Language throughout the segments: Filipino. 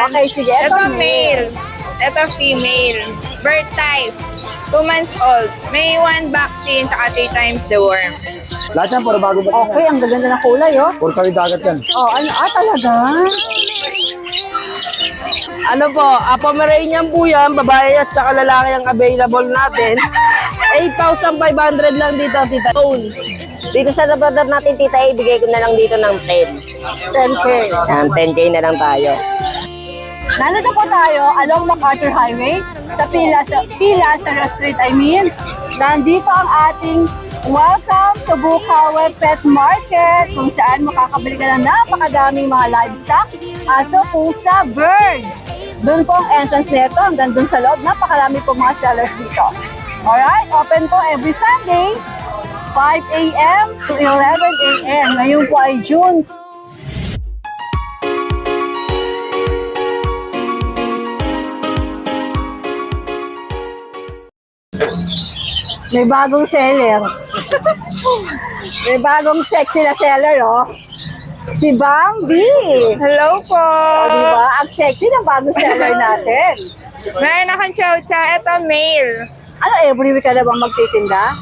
Okay, sige. Ito male. Ito female. Birth type. 2 months old. May 1 vaccine, tsaka 3 times the worm. Lahat yan, puro bago ba? Okay, ang gaganda ng kulay, oh. Puro kawit dagat yan. Oh, ano? Talaga? Ano po, Pomeranian po yan, babae at saka lalaki ang available natin. 8,500 lang dito, Tita Tone. Dito sa brother natin, Tita A, bigay ko na lang dito ng 10. 10K. Yan, 10K na lang tayo. Nandito po tayo along MacArthur Highway sa Pilas Street, Nandito ang ating Welcome to Bukawi Pet Market, kung saan makakabili ka ng napakadaming mga livestock, aso, pusa, birds. Doon po ang entrance nito, hanggang doon sa loob, napakarami po mga sellers dito. Alright, open po every Sunday, 5 a.m. to 11 a.m. Ngayon po ay June. May bagong seller. May bagong sexy na seller, oh. Si Bambi. Hello po! O, diba? Ang sexy ng bagong seller natin. Meron akong chow-chow. Ito male. Ano, every week ka na bang magtitinda?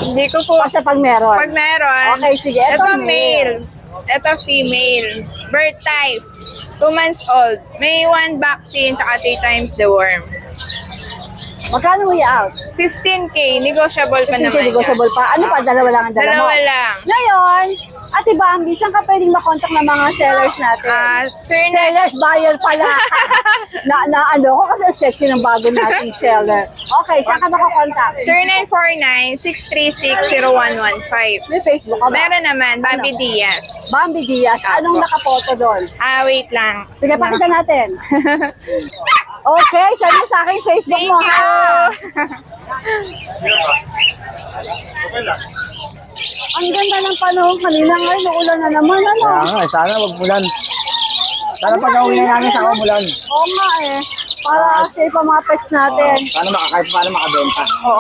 Hindi ko po. Basta pag meron. Pag meron. Okay, sige. Ito male. Ito female. Birth type. 2 months old. May 1 vaccine, tsaka 3 times the worm. Magkano mo out? 15K. Negotiable pa naman. Negotiable pa. Ano pa? Dalawa lang ang dala mo? Dalawa lang. Ngayon, Ate Bambi, saan ka pwedeng makontak ng mga sellers natin? Sir, Sellers, buyer pala. Ano ko kasi sexy ng bago nating seller. Okay, saan ka makakontak? Sir 949-636-0115. May Facebook ka ba? Meron naman, Bobby Diaz. Bambi Diaz. Anong nakapoto doon? Wait lang. Sige, pakita natin. Okay, send mo sa akin Facebook Thank mo, you. ha? Ang ganda ng panahon kanina ngayon, uulan na naman, ano? Kaya nga, sana wag mulan. Sana pag-uwi na namin sa umulan. Oo nga eh. Para safe ang mga pets natin. Sana makakahit paano makabenta. Oo.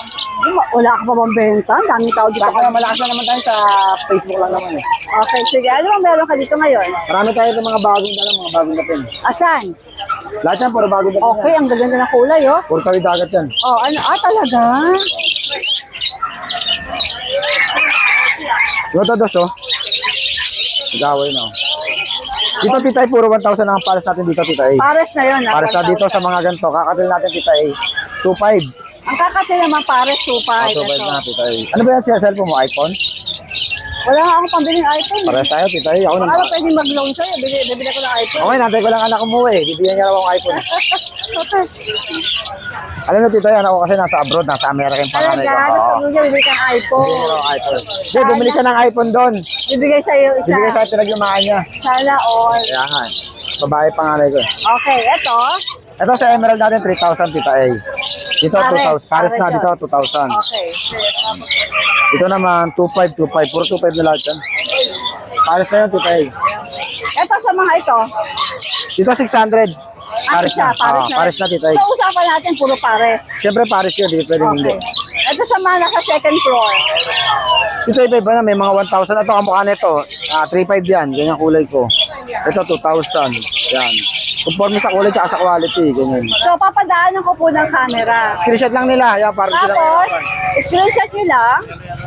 Wala ka pa bang benta? Ang daming tao dito. Saka malakas na naman tayo sa Facebook lang naman eh. Okay, sige. Ano bang meron ka dito ngayon? Marami tayo sa mga bagong dala, mga bagong dating. Asan? Lahat yan, puro bagong dating Okay, yan. ang gaganda ng kulay, oh. Puro kawit dagat yan. Oh, ano? Talaga? Ito dos, oh. Nag-away na, oh. Dito, tita, puro 1,000 ang pares natin dito, tita. Pares na yun, ha? Pares na dito sa mga ganito. Kakatil natin, tita. 2,500. Ang kakatil naman pares, 2.5. 2,500 na, tita. Ano ba yan siya? Cellphone mo? iPhone? Wala nga akong pambiling iPhone. Pares tayo, tita. Ako Baka naman. na pwedeng mag-loan sa'yo. Bibili ko ng iPhone. Okay, nantay ko lang anak ko mo eh. Bibigyan niya raw akong iPhone. Alam mo, tita, yan ako kasi nasa abroad, nasa Amerika yung panganay Talaga, ko. nasa Oo. luya, bibili kang iPhone. Bibigyan niya raw ang iPhone. Hindi, bumili siya ng iPhone doon. Bibigay sa'yo isa. Bibigyan sa pinagyumaan niya. Sana all. Kaya nga, babae panganay ko. Okay, eto. Ito sa Emerald natin, 3,000, tita A. Dito, Pares, 2,000. Pares na, pares dito, 2,000. Okay. Ito naman, 2,500, 2,500. Puro 2,500 na lahat yan. Pares na yun, tita A. Eto sa mga ito. Dito, 600. Pares Isa, na. pares na. Pares na, tita A. So, usapan natin puro pares. Siyempre, pares yun, di pwedeng hindi. Okay. Ito sa mga nasa second floor. Dito, iba na, may mga 1,000. Ito, kamukha nito. 3,500 yan, ganyan kulay ko. Ito, 2,000. Yan. Conforme sa kulay at sa quality, ganyan. So, papadaanan ko po ng camera. Screenshot lang nila, yan, para sila. Tapos, screenshot nyo lang,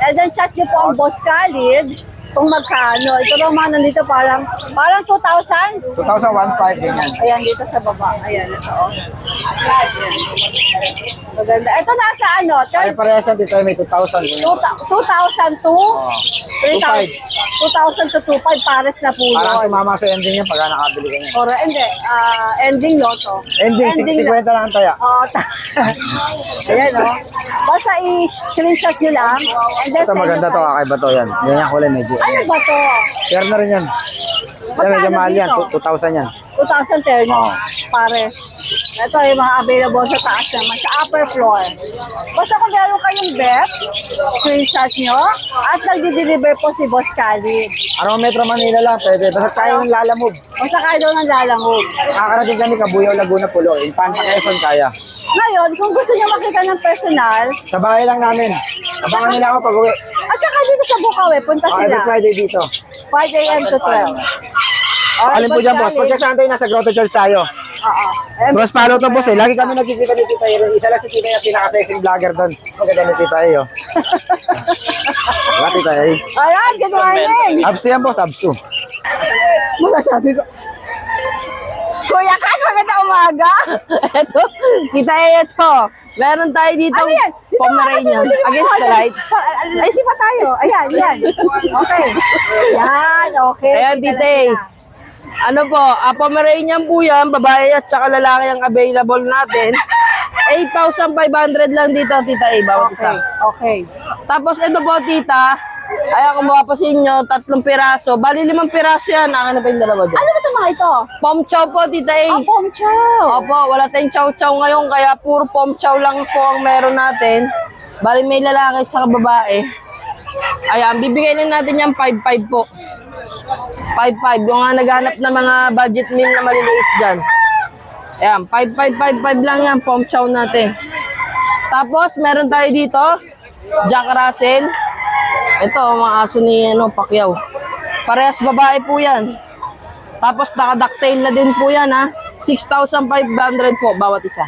and then chat nyo po ang Boss Khalid kung magkano. Ito naman nandito parang 2,000. 2,015, ganyan. Ayan, dito sa baba. Ayan, ito. Oh. Ayan. Maganda. Ito nasa ano? Ay, parehas yan, dito may 2,000. ganyan. 2,000 to 3,000. 2,000 to 2,500 pares na po Parang yun. tumama sa ending yan pagka nakabili ka niyan. Or hindi, ending loto. Ending, 50 lang taya. Oo. Ayan, oh. Basta i-screenshot nyo lang. And then Ito maganda to, kakaiba to yan. Yan yung kulay medyo. Ano ba to? Share na rin yan. Yan, medyo mahal yan, dito? 2,000 yan. 2,000 terno. Oo. Pares. Ito yung mga available sa taas naman, sa upper floor. Basta kung meron kayong bet, screenshot nyo, at nagdi-deliver po si Boss Khalid. Ano Metro Manila lang, pwede. Basta tayo ng lalamove. Basta kayo daw ng lalamog. Nakakarating kami Kabuyaw, Laguna, Pulo. Infanta Quezon, kaya. Ngayon, kung gusto nyo makita ng personal, Sa bahay lang namin. Abangan nila ako pag-uwi. at saka dito sa Bukawi, punta Every sila. Friday dito. 5 a.m. to 12. Alin po dyan, boss? Pagkasaan tayo, nasa Grotto Church tayo. Oo. Cross follow to boss eh. Lagi kami nagkikita ni Tita Aaron. Isa lang si Tita yung pinaka-sexing vlogger doon. Maganda ni Tita Aaron. Wala Tita Aaron. Ayan, good morning. Abs to yan boss, abs to. Masasabi ko. Kuya Kat, maganda umaga. Ito, kita ito. Meron tayo dito Ano yan? Dito Pomeranian. Against the light. Ay, sipa tayo. Ayan, yan. Okay. Yan, okay. Ayan, Tite. Ano po, Pomeranian po yan, babae at saka lalaki ang available natin. 8,500 lang dito, Tita A, bawat isa. Okay. Tapos ito po, Tita, ayan, kung mapapasin nyo, 3 piraso. Bali, 5 piraso yan. Akin na pa yung dalawa dyan. Ano ba ito mga ito? Pom chow po, Tita A. Ah, pom chow. Opo, wala tayong chow-chow ngayon, kaya puro pom chow lang po ang meron natin. Bali, may lalaki at saka babae. Ayan, bibigay lang natin yan 5-5 po. 5-5. Yung nga naghanap na mga budget meal na maliliit dyan. Ayan, 5-5 lang yan, pom chow natin. Tapos, meron tayo dito, Jack Russell. Ito, mga aso ni Pacquiao. Parehas babae po yan. Tapos, naka-ducktail na din po yan, ha. 6,500 po, bawat isa.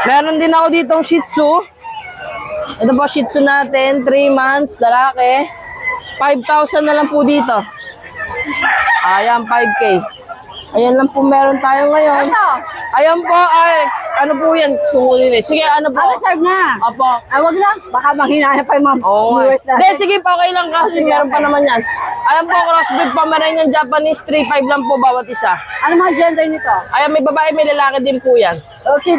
Meron din ako ditong Shih Tzu. Ito po, Shih Tzu natin, 3 months, lalaki. 5,000 na lang po dito. Ayan, 5K. Ayan lang po meron tayo ngayon. Ano? Ayan po, ay, ano po yan? Sukulin eh. Sige, ano po? Reserve na. Opo. Ay, wag lang. Baka manghinaya pa yung mga Oo. viewers Hindi, natin. sige pa, okay lang kasi meron pa naman yan. Ayan po, crossbreed Pomeranian Japanese, 3,500 lang po bawat isa. Ano mga gender nito? Ayan, may babae, may lalaki din po yan. Okay.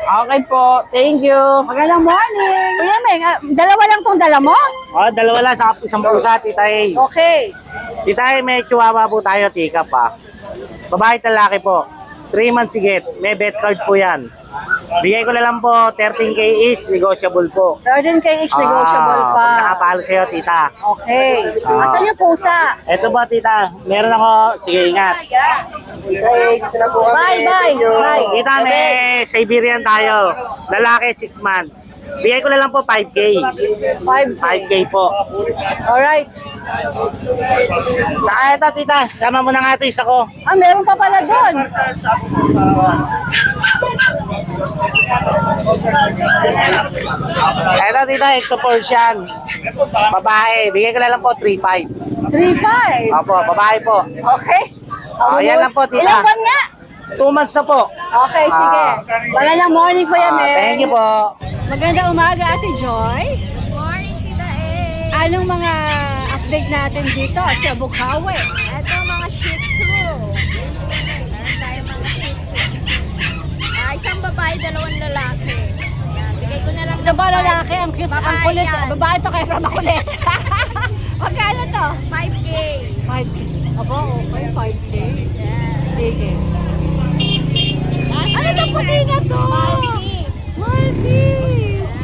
Okay po, thank you. Magandang morning. Kuya Meng, dalawa lang tong dala mo? Oh, dalawa lang sa isang pusa, Tita A. Okay. Tita A, may chihuahua po tayo, tika pa. Babae at lalaki po. 3 months sigit. May vet card po yan. Bigay ko na lang po 13K each, negotiable po. 13K each negotiable pa. Nakapalo sa'yo, Tita. Okay. Asan yung pusa? Eto po, Tita. Meron ako. Sige, ingat. Bye. Tita, may Siberian tayo. Lalaki, 6 months. Bigay ko na lang po 5K. 5K. 5K po. Alright. Saka eto, Tita. Sama mo na nga ito, isa ko. Ah, meron pa pala doon. Eto, Tita. Exo Persian. Babae. Bigay ko na lang po 3.5. 3.5. Opo, babae po. Okay. Yan lang po, tita. Ilang buwan nga? 2 months na po. Okay, sige. Magandang morning, Kuya Meng. Thank you po. Magandang umaga, Ate Joy. Morning, Tita A. Anong mga update natin dito sa Bukawi? Ito mga Shih Tzu. Meron tayong mga Shih Tzu. Isang babae, 2 lalaki. Ayan, bigay ko na lang Ito ba lalaki? Ang cute, ang Babae kulit. yan. Babae to kaya para makulit. Magkano to? 5K. 5K. Aba, okay, 5K. Sige. Ano to puti na to? Maltese. Maltese.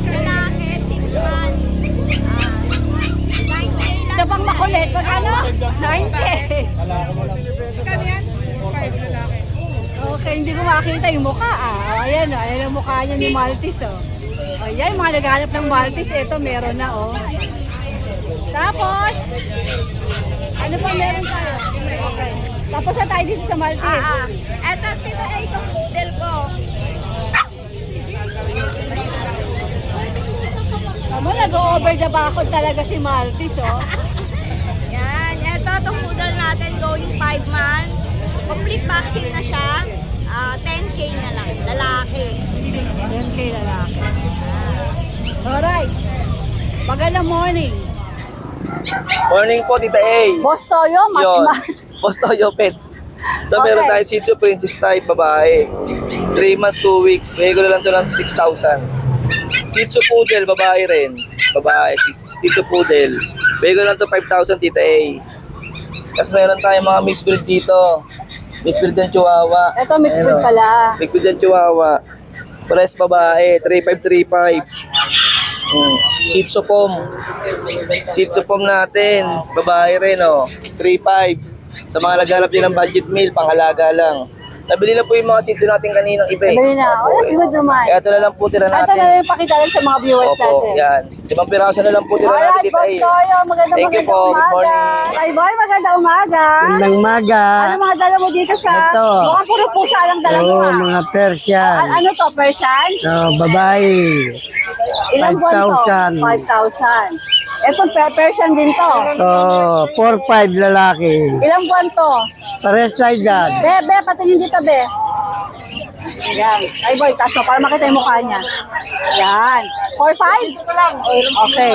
Lalaki, 6 months. 9K lang. Isa pang makulit. Magkano? 9K. Okay, hindi ko makita yung mukha ayan ang mukha niya ni Maltese Ayan, mga naghanap ng Maltese. Ito, meron na Tapos, ano pa meron tayo? Okay. Tapos na tayo dito sa Maltese. Ito, Tita A, itong poodle ko. Tama, nag-over the bakod talaga si Maltese Yan. Ito, itong poodle natin going 5 months. Complete vaccine na siya. 10K na lang. Lalaki. 10K lalaki. Alright. Magandang morning. Morning po, Tita A. Boss Toyo, Yun. mat. Boss Toyo Pets. Ito, Okay. meron tayong Shih Tzu Princess type babae. 3 months, 2 weeks. Bigay ko na lang ito ng 6,000. Shih Tzu Poodle, babae rin. Babae, Shih Tzu Poodle. Bigay ko na lang ito 5,000, Tita A. Tapos meron tayong mga mixed breed dito. Mixed breed ng Chihuahua. Ito, mixed breed Ayan, pala. Mixed breed ng Chihuahua. Pares babae, 3,535. Shih Tzu Pom. Shih Tzu Pom natin, babae rin 3,500. Sa mga naghanap din ng budget meal, panghalaga lang. Nabili na po yung mga sitso natin kaninang iba eh. Sabi na, oh, that's good naman. Kaya ito na lang po tira Ito natin. na lang yung pakita lang sa mga viewers Opo, natin. yan. 5 piraso na lang po tira natin Alright, Tita Boss A. Toyo, magandang Thank you po. Good umaga. morning. Ay, boy, magandang umaga. Magandang maga. Ano mga dala mo dito sa... Ito. Mukhang puro pusa lang dala mo Oo, ah. mga Persian. Ano to, Persian? Babae. Ilang buwan to? 5,000. Ito, Persian din to. 4-5 lalaki. Ilang buwan to? Pares na dyan. Be, patingin dito, be. Yan. Ay, boy, kaso para makita yung mukha niya. Yan. 4,500? Okay.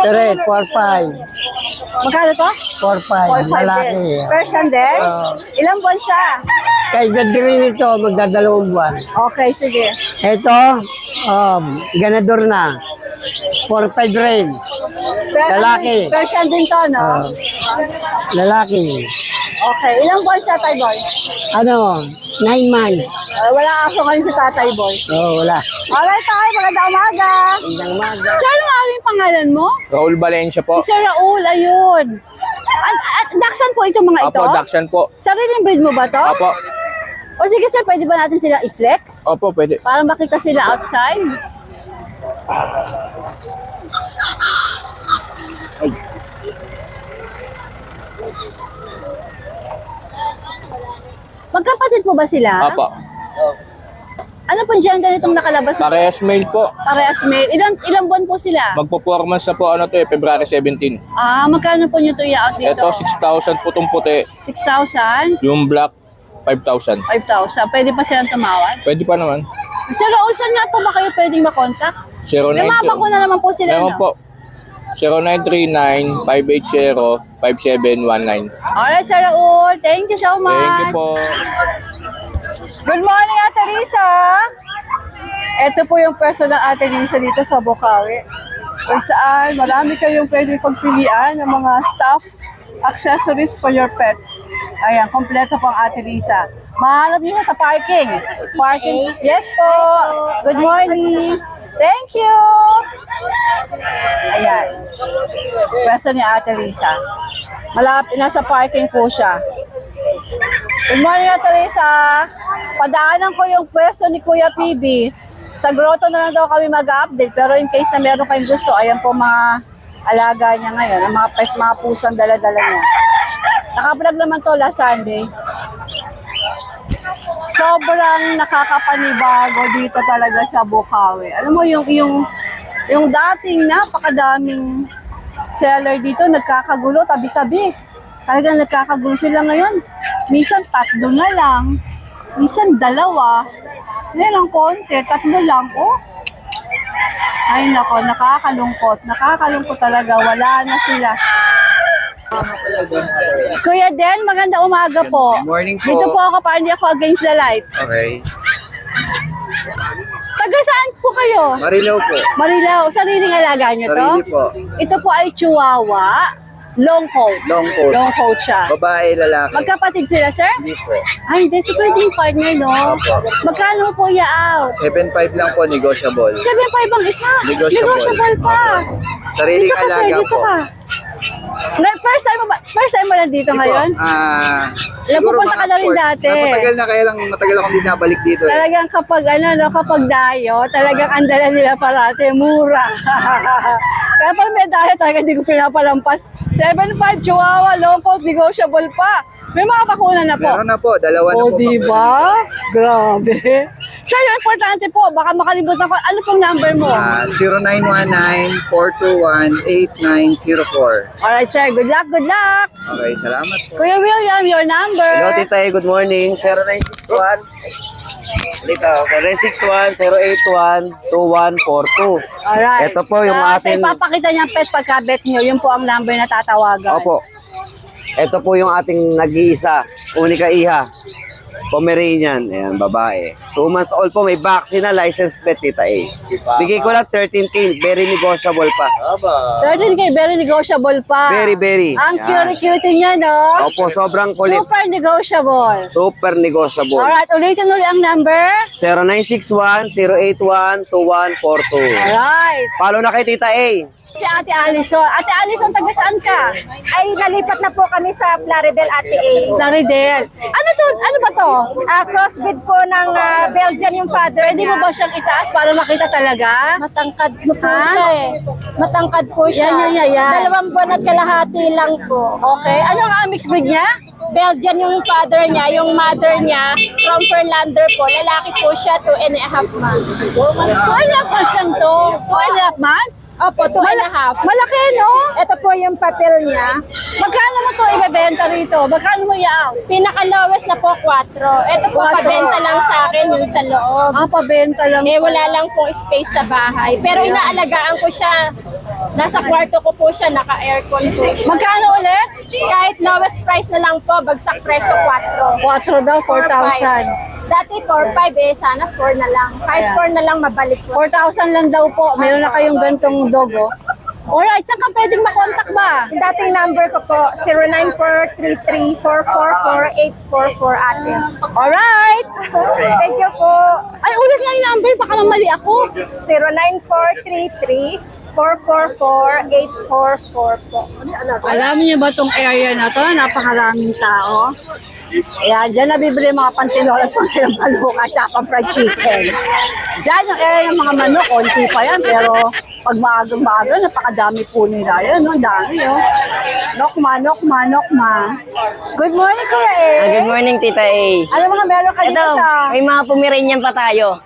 Tere, 4-5. Magkano to? 4-5 4,500 lalaki. din. Persian din? Ilang buwan siya? Kay Gadrin ito, magdadalawang buwan. Okay, sige. Ito, ganador na. 4-5 rin. Lalaki. Persian din to, no? Lalaki. Okay. Ilang buwan siya, Tay Boy? 9 months. Wala ako ngayon sa Tatay Boy. Wala. Alright, Tay. Magandang umaga. Magandang maga. Sir, ano nga yung pangalan mo? Raul Valencia po. Si Sir Raul, ayun. At Dachshund po itong mga ito? Opo, Dakshan po. Sariling breed mo ba to? Opo. O sige, sir, pwede ba natin sila i-flex? Opo, pwede. Para makita sila outside? Magkapatid po ba sila? Opo. Ano pong gender itong nakalabas? Parehas male po. Parehas male. Ilang buwan po sila? Magpo-4 months na po February 17. Magkano po nyo ito i-out dito? Ito 6,000 po itong puti. 6,000? Yung black 5,000. 5,000. Pwede pa silang tumawad? Pwede pa naman. Sir Raul, saan nga po ba kayo pwedeng makontak? 092. Lumaba ko na naman po sila, Meron no? po. 0939-580-5719. Alright, Sir Raul. Thank you so much. Thank you po. Good morning, Ate Lisa. Ito po yung pwesto ng Ate Lisa dito sa Bukawi. Kung saan marami kayong pwedeng pagpilian ng mga stuff accessories for your pets. Ayan, kompleto po ang Ate Lisa. Mahanap niyo sa parking. Parking. Yes po. Good morning. Thank you. Ayan. Pwesto ni Ate Lisa. Malapit, nasa parking po siya. Good morning, Ate Lisa. Padaanan ko yung pwesto ni Kuya PB. Sa grotto na lang daw kami mag-update. Pero in case na meron kayong gusto, ayan po mga alaga niya ngayon. Ang mga pets, mga pusang dala-dala niya. Nakablog naman to last Sunday. Sobrang nakakapanibago dito talaga sa Bukawi. Alam mo, yung dating napakadaming seller dito, nagkakagulo, tabi-tabi. Talagang nagkakagulo sila ngayon. Minsan 3 na lang. Minsan 2. Ngayon ang konti, 3 lang. Oh. Ay nako, nakakalungkot. Nakakalungkot talaga. Wala na sila. Kuya Den, maganda umaga po. Good morning po. Dito po ako, para hindi ako against the light. Okay. Taga saan po kayo? Marilao po. Marilao, sariling alaga niyo to? Sarili po. Ito po ay Chihuahua. Long coat. Long coat. Long coat siya. Babae, lalaki. Magkapatid sila, sir? Hindi po. Ay, hindi. So, pwede yung partner, no? Opo. Magkano po i-out? 7.5 lang po, negotiable. 7.5 ang isa. Negotiable. Negotiable pa. Sariling Dito ka, sir. alaga Dito po. ka. First time mo nandito ngayon? Nagpupunta ka na rin dati. Matagal na, kaya lang matagal akong hindi nabalik dito. Talagang kapag kapag dayo, talagang andala nila parati, mura. Kaya pag may dayo, talagang hindi ko pinapalampas. 7.5 Chihuahua, long coat, negotiable pa. May mga bakuna na po. Meron na po, dalawa na O, po. diba? Grabe. Sir, yung importante po, baka makalimutan ko, ano pong number mo? 0919-421-8904. Alright, sir. Good luck, good luck. Okay, salamat po. Kuya William, your number. Hello, Tita A. Good morning. 0961. Dito, 0961-081-2142. Alright. Ito po yung ating... Sa ipapakita niya pet pagka-bet niyo, yun po ang number na tatawagan. Opo. Ito po yung ating nag-iisa, unika iha. Pomeranian, ayan, babae. 2 months old po, may vaccine na, license pet, Tita A. Bigay ko lang 13K, very negotiable pa. 13K, very negotiable pa. Very, very. Ang Yan. cute-cute niya, no? Opo, sobrang kulit. Super negotiable. Super negotiable. Alright, ulitin ulit ang number. 0961-081-2142. Alright. Follow na kay Tita A. Si Ate Alison. Ate Alison, taga saan ka? Ay, nalipat na po kami sa Plaridel, Ate A. Laridel. Ano to? Ano ba to? Crossbreed po ng Belgian yung father Pwede mo niya. ba siyang itaas para makita talaga? Matangkad po Ha? siya eh. Matangkad po siya. Yan. 2 buwan at kalahati lang po. Okay. Ano ang mixed breed niya? Belgian yung father niya, yung mother niya, from Verlander po. Lalaki po siya, 2.5 months. 2.5 months lang to. 2.5 months? Opo, 2.5. Malaki, no? Ito po yung papel niya. Magkano mo to ibebenta rito? Magkano mo i-out? Pinaka-lowest na po, 4. Ito po, 4. pabenta lang sa akin yung sa loob. Pabenta lang. Eh, wala lang pong space sa bahay. Pero inaalagaan ko siya. Nasa kwarto ko po siya, naka-aircon po siya. Magkano ulit? Kahit lowest price na lang po, bagsak presyo 4. 4 daw, 4,000. Dati 4-5 eh, sana 4 na lang. Kahit 4 na lang, mabalik po. 4,000 lang daw po. Meron na kayong gantong dogo. Alright, saan ka pwedeng makontak ba? Yung dating number ko po, 09433444844 ate. Alright! Thank you po. Ay, ulit nga yung number. Baka mamali ako. 09433444844 po. Alam niyo ba tong area na to? Napakaraming tao. Ayan, dyan nabibili mga pantinola pang silang paluka at saka fried chicken. Dyan yung area ng mga manok, konti pa yan. Pero pag maagang-maaga, napakadami po nila. Yan, no? Dami, oh. Nokma. Good morning, Kuya eh. Good morning, Tita A. Ano mga meron kayo Ito, sa... may mga Pomeranian pa tayo.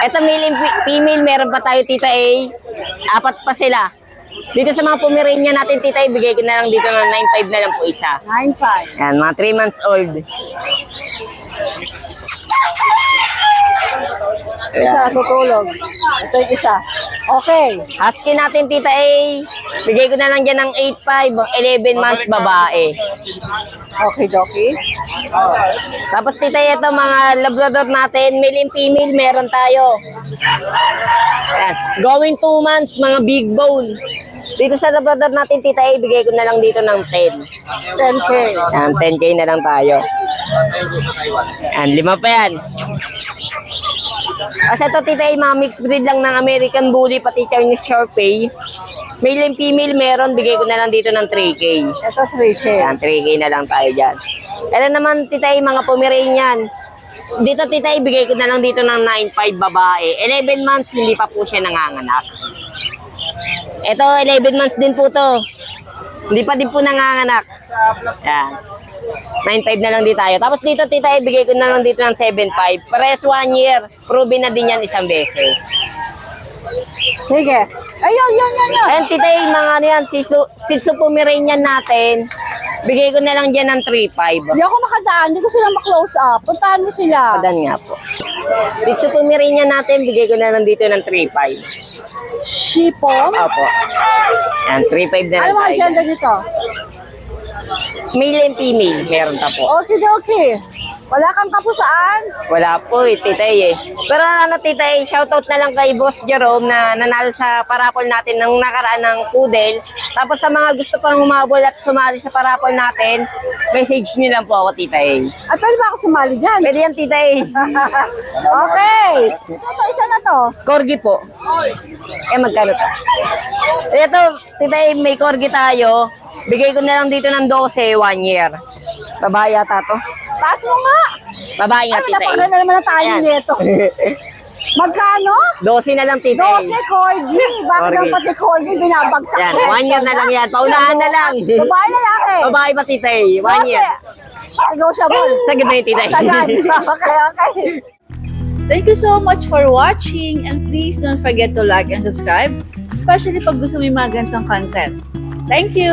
Ito, male and female, meron pa tayo, Tita A. 4 pa sila. Dito sa mga Pomeranian natin, Tita A, bigay ko na lang dito ng 9.5 na lang po isa. 9.5. Yan, mga 3 months old. Isa, tutulog. Ito yung isa. Okay. Husky natin, Tita A, bigay ko na lang dyan ng 8.5, 11 months babae. Okay, Doki. Tapos, Tita A, ito mga Labrador natin, male and female, meron tayo. Yan. Going 2 months, mga big bone. Dito sa Labrador natin, Tita A, bigay ko na lang dito ng 10. 10K. Yan, 10K na lang tayo. Yan, 5 pa yan. Kasi ito, Tita A, mga mixed breed lang ng American Bully, pati Chinese Shorthair. Male and female meron, bigay ko na lang dito ng 3K. Ito 3K. Yan, 3K na lang tayo dyan. Ito naman, Tita A, mga Pomeranian. Dito, Tita A, bigay ko na lang dito ng 9.5 babae. 11 months, hindi pa po siya nanganganak. Ito, 11 months din po to. Hindi pa din po nanganganak. Yan. 9.5 na lang dito tayo. Tapos dito, Tita, ibigay ko na lang dito ng 7.5. Pares 1 year. Proven na din yan isang beses. Sige. Ayun. Ayan, Tita, yung mga ano yan, Shih Tzu Pomeranian natin, bigay ko na lang dyan ng 3.5. Hindi ako makadaan. Hindi ko sila ma-close up. Puntahan mo sila. Padan nga po. Shih Tzu Pomeranian natin, bigay ko na lang dito ng 3.5. Shipong. Opo. Yan, 3.5 na Ano lang mga tayo. gender dito? Male and female, meron pa po. Okay. Wala kang kapusaan. Wala po Tita A. Pero ano, Tita A, shoutout na lang kay Boss Jerome na nanalo sa parapol natin ng nakaraan ng poodle. Tapos sa mga gusto pang humabol at sumali sa parapol natin, message nyo lang po ako, Tita A. At pwede ba ako sumali dyan? Pwede yan, Tita A. Okay. Ito, isa na to. Corgi po. Magkano to? Ito, Tita A, may corgi tayo. Bigay ko na lang dito ng 12, 1 year. Babae yata to. Taas mo nga. Babae nga, Tita A. Napakaganda naman ang tayo Ayan. nito. Magkano? 12 na lang, Tita A. 12 corgi. Bakit ang pati corgi binabagsak? Yan, presyo 1 year na lang yan. Paunahan na lang. Babae na laki. Babae pa, Tita A. 1 year. Negotiable. Sagad na yung Tita A. Sagad. Okay. Thank you so much for watching and please don't forget to like and subscribe, especially pag gusto mo yung mga ganitong content. Thank you!